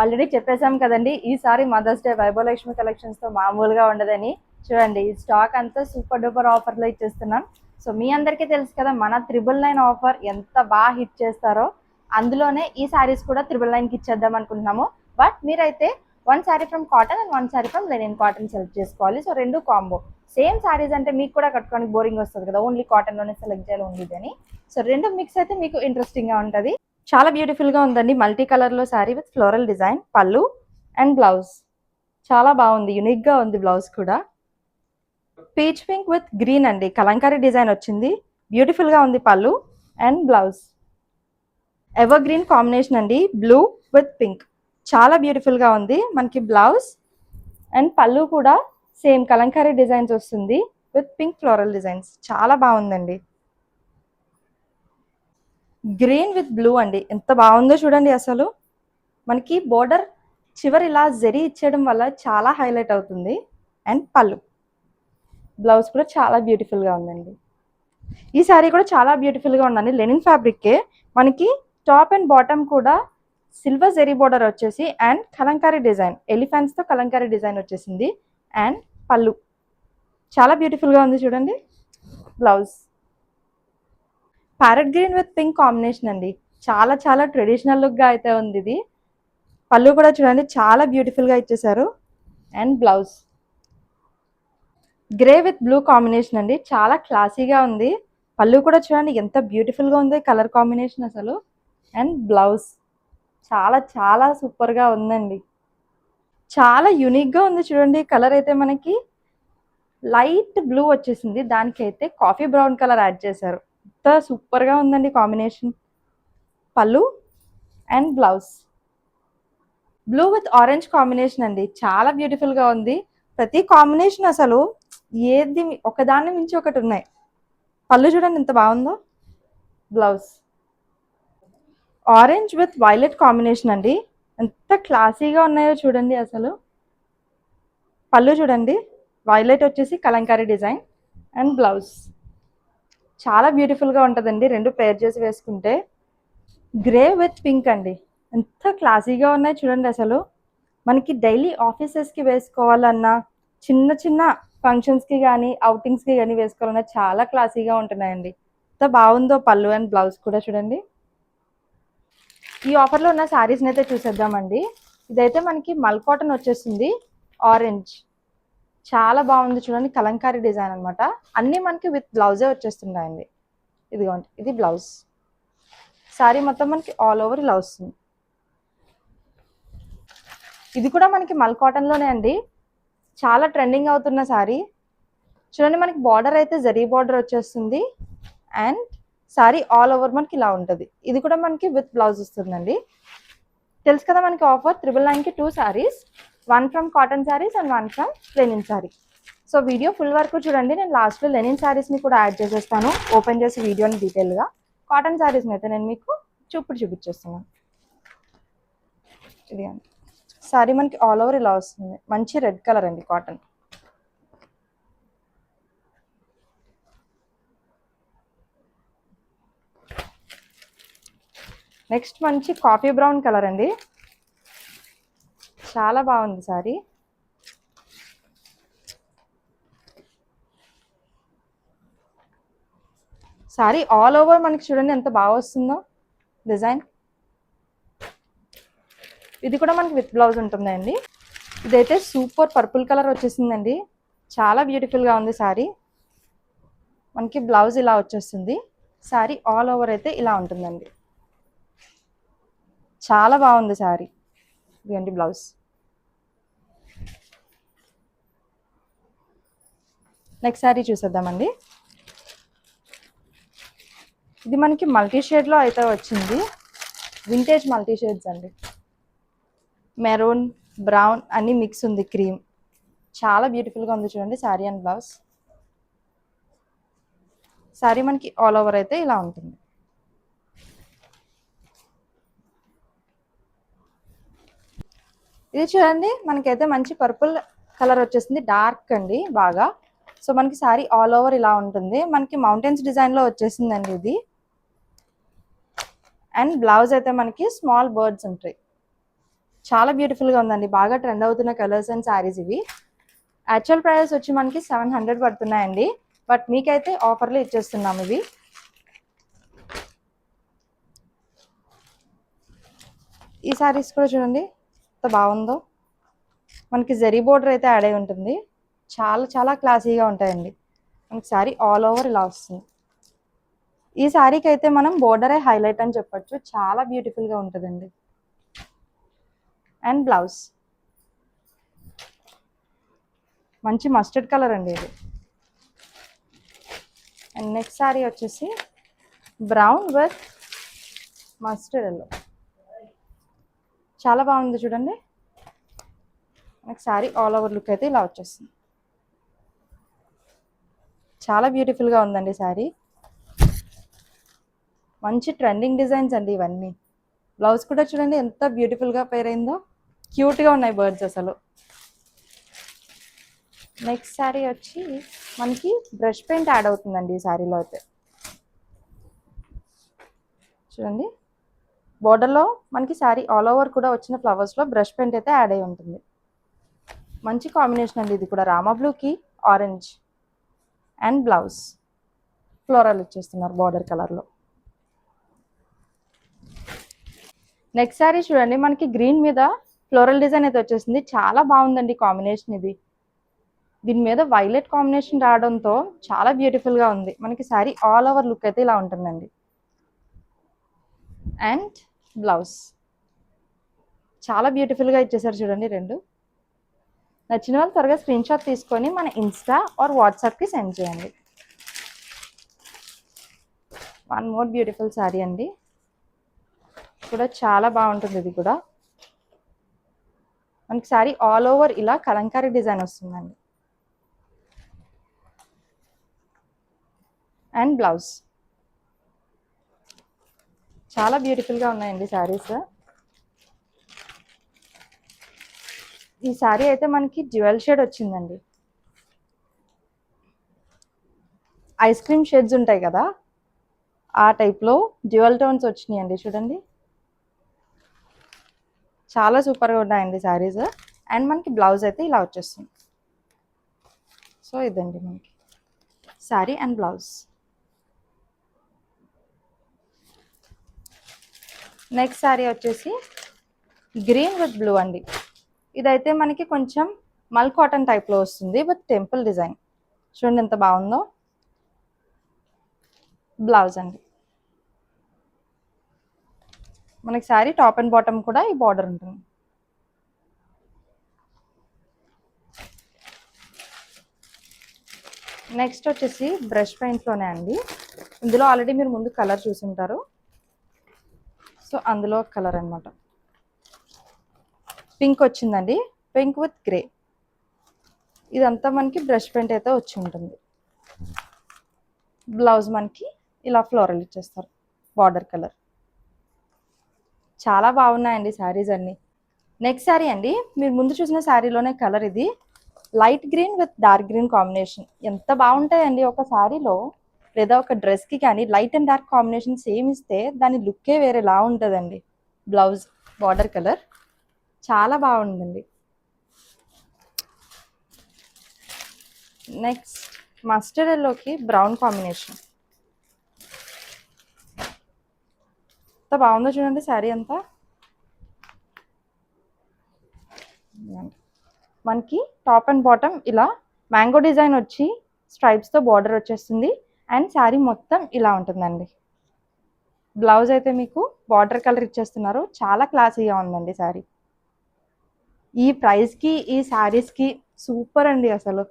Already చెప్పేసాం కదండి, ఈసారి mothers day Vaibhav Lakshmi collections తో మామూలుగా ఉండదని. చూడండి, ఈ స్టాక్ అంతా సూపర్ డూపర్ ఆఫర్ లో ఇచ్చేస్తున్నాం. సో మీ అందరికీ తెలుసు కదా, మన 999 ఆఫర్ ఎంత బాగా హిట్ చేస్తారో. అందులోనే ఈ సారీస్ కూడా 999 కి ఇచ్చేద్దాం అనుకుంటున్నాము. బట్ మీరైతే 1 sorry from cotton and 1 sorry from linen cotton select చేసుకోవాలి. సో రెండు కాంబో. సేమ్ సారీస్ అంటే మీకు కూడా కట్టుకోవడానికి బోరింగ్ వస్తుంది కదా, ఓన్లీ కాటన్ లోనే సెలెక్ట్ చేయాలి ఉంది అని. సో రెండు మిక్స్ అయితే మీకు ఇంట్రెస్టింగ్ గా ఉంటది. చాలా బ్యూటిఫుల్ గా ఉందండి. మల్టీ కలర్ లో శారీ విత్ ఫ్లోరల్ డిజైన్, పళ్ళు అండ్ బ్లౌజ్. చాలా బాగుంది, యునిక్ గా ఉంది బ్లౌజ్ కూడా. పీచ్ పింక్ విత్ గ్రీన్ అండి, కలంకారీ డిజైన్ వచ్చింది. బ్యూటిఫుల్ గా ఉంది పళ్ళు and blouse. Ever green combination అండి, బ్లూ విత్ పింక్. చాలా బ్యూటిఫుల్ గా ఉంది. మనకి బ్లౌజ్ అండ్ పళ్ళు కూడా సేమ్ కలంకారీ డిజైన్స్ వస్తుంది విత్ పింక్ ఫ్లోరల్ డిజైన్స్. చాలా బాగుందండి. గ్రీన్ విత్ బ్లూ అండి, ఎంత బాగుందో చూడండి. అసలు మనకి బోర్డర్ చివరి ఇలా జరీ ఇచ్చేయడం వల్ల చాలా హైలైట్ అవుతుంది. అండ్ పళ్ళు, బ్లౌజ్ కూడా చాలా బ్యూటిఫుల్ గా ఉందండి. ఈ శారీ కూడా చాలా బ్యూటిఫుల్ గా ఉందండి. లెనిన్ ఫ్యాబ్రిక్ మనకి టాప్ అండ్ బాటమ్ కూడా సిల్వర్ జెరీ బోర్డర్ వచ్చేసి అండ్ కలంకారీ డిజైన్, ఎలిఫెంట్స్ తో కలంకారీ డిజైన్ వచ్చేసింది. అండ్ పళ్ళు చాలా బ్యూటిఫుల్ గా ఉంది చూడండి. Blouse parrot green with pink combination అండి, చాలా చాలా ట్రెడిషనల్ లుక్ గా అయితే ఉంది ఇది. పళ్ళు కూడా చూడండి, చాలా బ్యూటిఫుల్ గా ఇచ్చేసారు. And blouse grey with blue combination అండి, చాలా క్లాసీగా ఉంది. పళ్ళు కూడా చూడండి ఎంత బ్యూటిఫుల్ గా ఉంది కలర్ కాంబినేషన్ అసలు. అండ్ బ్లౌజ్ చాలా చాలా సూపర్ గా ఉందండి. చాలా యునిక్ గా ఉంది చూడండి. కలర్ అయితే మనకి లైట్ బ్లూ వచ్చేసింది, దానికైతే కాఫీ బ్రౌన్ కలర్ యాడ్ చేశారు. ఎంత సూపర్ గా ఉందండి కాంబినేషన్. పళ్ళు and blouse blue with orange combination అండి, చాలా బ్యూటిఫుల్ గా ఉంది. ప్రతి కాంబినేషన్ అసలు ఏది ఒకదాన్ని మించి ఒకటి ఉన్నాయి. పళ్ళు చూడండి ఎంత బాగుందో. Blouse orange with violet combination అండి, ఎంత క్లాసీగా ఉన్నాయో చూడండి అసలు. పళ్ళు చూడండి, వైలెట్ వచ్చేసి కలంకారీ డిజైన్. అండ్ బ్లౌజ్ చాలా బ్యూటిఫుల్గా ఉంటుందండి రెండు పేర్ చేసి వేసుకుంటే. గ్రే విత్ పింక్ అండి, ఎంత క్లాసీగా ఉన్నాయి చూడండి అసలు. మనకి డైలీ ఆఫీసెస్కి వేసుకోవాలన్నా, చిన్న చిన్న ఫంక్షన్స్కి కానీ అవుటింగ్స్కి కానీ వేసుకోవాలన్నా చాలా క్లాసీగా ఉంటున్నాయండి. ఎంత బాగుందో పళ్ళు అండ్ బ్లౌజ్ కూడా చూడండి. ఈ ఆఫర్లో ఉన్న శారీస్ని అయితే చూసేద్దామండి. ఇదైతే మనకి మల్ కాటన్ వచ్చేసింది, ఆరెంజ్. చాలా బాగుంది చూడండి, కలంకారీ డిజైన్ అనమాట. అన్నీ మనకి విత్ బ్లౌజే వచ్చేస్తున్నాయండి. ఇదిగోండి, ఇది బ్లౌజ్. శారీ మొత్తం మనకి ఆల్ ఓవర్ ఇలా వస్తుంది. ఇది కూడా మనకి మల్ కాటన్లోనే అండి, చాలా ట్రెండింగ్ అవుతున్న శారీ. చూడండి, మనకి బార్డర్ అయితే జరీ బార్డర్ వచ్చేస్తుంది. అండ్ శారీ ఆల్ ఓవర్ మనకి ఇలా ఉంటుంది. ఇది కూడా మనకి విత్ బ్లౌజ్ వస్తుందండి. తెలుసు కదా మనకి ఆఫర్ 999కి 2 sarees, 1 from cotton sarees and 1 from linen saree. So video full వరకు చూడండి. నేను లాస్ట్లో లెనిన్ శారీస్ని కూడా యాడ్ చేసేస్తాను, ఓపెన్ చేసి వీడియోని డీటెయిల్గా. కాటన్ శారీస్ని అయితే నేను మీకు చూపించేస్తున్నాను. ఇది అండి, శారీ మనకి ఆల్ ఓవర్ ఇలా వస్తుంది. మంచి రెడ్ కలర్ అండి, కాటన్. నెక్స్ట్ మంచి కాఫీ బ్రౌన్ కలర్ అండి, చాలా బాగుంది సారీ. సారీ ఆల్ ఓవర్ మనకి చూడండి ఎంత బాగా వస్తుందో డిజైన్. ఇది కూడా మనకి విత్ బ్లౌజ్ ఉంటుందండి. ఇదైతే సూపర్ పర్పుల్ కలర్ వచ్చేసిందండి, చాలా బ్యూటిఫుల్గా ఉంది సారీ. మనకి బ్లౌజ్ ఇలా వచ్చేస్తుంది. సారీ ఆల్ ఓవర్ అయితే ఇలా ఉంటుందండి, చాలా బాగుంది సారీ. ఇదండి బ్లౌజ్. నెక్స్ట్ సారీ చూసేద్దామండి. ఇది మనకి మల్టీ షేడ్లో అయితే వచ్చింది, వింటేజ్ మల్టీ షేడ్స్ అండి. మెరూన్, బ్రౌన్ అన్ని మిక్స్ ఉంది, క్రీమ్. చాలా బ్యూటిఫుల్గా ఉంది చూడండి శారీ అండ్ బ్లౌజ్. శారీ మనకి ఆల్ ఓవర్ అయితే ఇలా ఉంటుంది. ఇది చూడండి, మనకైతే మంచి పర్పుల్ కలర్ వచ్చేసింది, డార్క్ అండి బాగా. సో మనకి శారీ ఆల్ ఓవర్ ఇలా ఉంటుంది. మనకి మౌంటైన్స్ డిజైన్లో వచ్చేసిందండి ఇది. అండ్ బ్లౌజ్ అయితే మనకి స్మాల్ బర్డ్స్ ఉంటాయి. చాలా బ్యూటిఫుల్గా ఉందండి, బాగా ట్రెండ్ అవుతున్న కలర్స్ అండ్ శారీస్ ఇవి. యాక్చువల్ ప్రైస్ వచ్చి మనకి 700 పడుతున్నాయండి, బట్ మీకైతే ఆఫర్లో ఇచ్చేస్తున్నాం ఇవి. ఈ శారీస్ కూడా చూడండి ఎంత బాగుందో, మనకి జరీ బోర్డర్ అయితే యాడ్ అయి ఉంటుంది. చాలా చాలా క్లాసీగా ఉంటాయండి. మనకి శారీ ఆల్ ఓవర్ ఇలా వస్తుంది. ఈ శారీకి అయితే మనం బోర్డరే హైలైట్ అని చెప్పొచ్చు, చాలా బ్యూటిఫుల్గా ఉంటుందండి. అండ్ బ్లౌజ్ మంచి మస్టర్డ్ కలర్ అండి ఇది. అండ్ నెక్స్ట్ శారీ వచ్చేసి బ్రౌన్ విత్ మస్టర్డ్ ఎల్లో, చాలా బాగుంది చూడండి. మనకి శారీ ఆల్ ఓవర్ లుక్ అయితే ఇలా వచ్చేస్తుంది. చాలా బ్యూటిఫుల్గా ఉందండి శారీ. మంచి ట్రెండింగ్ డిజైన్స్ అండి ఇవన్నీ. బ్లౌజ్ కూడా చూడండి ఎంత బ్యూటిఫుల్గా పేర్ అయిందో, క్యూట్గా ఉన్నాయి బర్డ్స్ అసలు. నెక్స్ట్ శారీ వచ్చి మనకి బ్రష్ పెయింట్ యాడ్ అవుతుందండి ఈ శారీలో అయితే. చూడండి బోర్డర్లో మనకి శారీ ఆల్ ఓవర్ కూడా వచ్చిన ఫ్లవర్స్లో బ్రష్ పెయింట్ అయితే యాడ్ అయి ఉంటుంది. మంచి కాంబినేషన్ అండి ఇది కూడా, రామా బ్లూకి ఆరెంజ్. అండ్ బ్లౌజ్ ఫ్లోరల్ ఇచ్చేస్తున్నారు బార్డర్ కలర్లో. నెక్స్ట్ శారీ చూడండి మనకి గ్రీన్ మీద ఫ్లోరల్ డిజైన్ అయితే వచ్చేసింది, చాలా బాగుందండి కాంబినేషన్ ఇది. దీని మీద వైలెట్ కాంబినేషన్ రావడంతో చాలా బ్యూటిఫుల్గా ఉంది. మనకి శారీ ఆల్ ఓవర్ లుక్ అయితే ఇలా ఉంటుందండి. అండ్ బ్లౌజ్ చాలా బ్యూటిఫుల్గా ఇచ్చేసారు చూడండి రెండు. నచ్చిన వాళ్ళు త్వరగా స్క్రీన్ షాట్ తీసుకొని మన ఇన్స్టా ఆర్ వాట్సాప్కి సెండ్ చేయండి. వన్ మోర్ బ్యూటిఫుల్ శారీ అండి, కూడా చాలా బాగుంటుంది ఇది కూడా. మనకి శారీ ఆల్ ఓవర్ ఇలా కలంకారీ డిజైన్ వస్తుందండి. అండ్ బ్లౌజ్ చాలా బ్యూటిఫుల్గా ఉన్నాయండి శారీస్. ఈ శారీ అయితే మనకి డ్యూయల్ షేడ్ వచ్చిందండి. ఐస్ క్రీమ్ షేడ్స్ ఉంటాయి కదా, ఆ టైప్లో డ్యూయల్ టోన్స్ వచ్చినాయండి చూడండి. చాలా సూపర్గా ఉన్నాయండి శారీస్. అండ్ మనకి బ్లౌజ్ అయితే ఇలా వచ్చేస్తుంది. సో ఇదండి మనకి sari and blouse. Next sari వచ్చేసి గ్రీన్ విత్ బ్లూ అండి. ఇదైతే మనకి కొంచెం మల్ కాటన్ టైప్లో వస్తుంది విత్ టెంపుల్ డిజైన్. చూడండి ఎంత బాగుందో. బ్లౌజ్ అండి, మనకి శారీ టాప్ అండ్ బాటమ్ కూడా ఈ బార్డర్ ఉంటుంది. నెక్స్ట్ వచ్చేసి బ్రష్ పెయింట్లోనే అండి. ఇందులో ఆల్రెడీ మీరు ముందు కలర్ చూసుంటారు, సో అందులో కలర్ అనమాట. పింక్ వచ్చిందండి, పింక్ విత్ గ్రే. ఇదంతా మనకి బ్రష్ పెయింట్ అయితే వచ్చి ఉంటుంది. బ్లౌజ్ మనకి ఇలా ఫ్లోరల్ ఇచ్చేస్తారు, బార్డర్ కలర్. చాలా బాగున్నాయండి శారీస్ అన్నీ. నెక్స్ట్ శారీ అండి, మీరు ముందు చూసిన శారీలోనే కలర్ ఇది, light green with dark green combination. ఎంత బాగుంటాయండి ఒక శారీలో లేదా ఒక డ్రెస్కి కానీ light and dark combination same ఇస్తే దాని లుక్కే వేరేలా ఉంటుందండి. బ్లౌజ్ బార్డర్ కలర్ చాలా బాగుందండి. నెక్స్ట్ మస్టర్డ్ ఎల్లోకి బ్రౌన్ కాంబినేషన్, ఎంత బాగుందో చూడండి శారీ అంతా. మనకి టాప్ అండ్ బాటమ్ ఇలా మ్యాంగో డిజైన్ వచ్చి స్ట్రైప్స్తో బార్డర్ వచ్చేస్తుంది. అండ్ శారీ మొత్తం ఇలా ఉంటుందండి. బ్లౌజ్ అయితే మీకు బార్డర్ కలర్ ఇచ్చేస్తున్నారు, చాలా క్లాసీగా ఉందండి శారీ. ఈ ప్రైస్కి ఈ శారీస్కి సూపర్ అండి అసలు.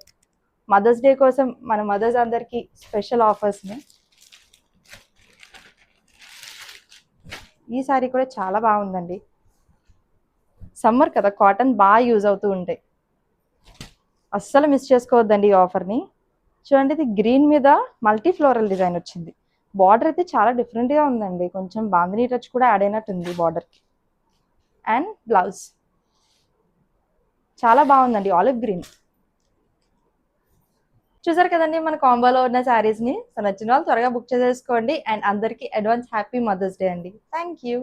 మదర్స్ డే కోసం మన మదర్స్ అందరికీ స్పెషల్ ఆఫర్స్ని. ఈ శారీ కూడా చాలా బాగుందండి. సమ్మర్ కదా, కాటన్ బాగా యూజ్ అవుతూ ఉంటాయి, అస్సలు మిస్ చేసుకోవద్దండి ఈ ఆఫర్ని. చూడండి ఇది గ్రీన్ మీద మల్టీ ఫ్లోరల్ డిజైన్ వచ్చింది. బార్డర్ అయితే చాలా డిఫరెంట్గా ఉందండి, కొంచెం బాందినీ టచ్ కూడా యాడ్ అయినట్టుంది బార్డర్కి. అండ్ బ్లౌజ్ చాలా బాగుందండి, ఆలివ్ గ్రీన్. చూసారు కదండి మన కాంబోలో ఉన్న శారీస్ని. సో నచ్చిన వాళ్ళు త్వరగా బుక్ చేసేసుకోండి. అండ్ అందరికీ అడ్వాన్స్ హ్యాపీ మదర్స్ డే అండి. Thank you.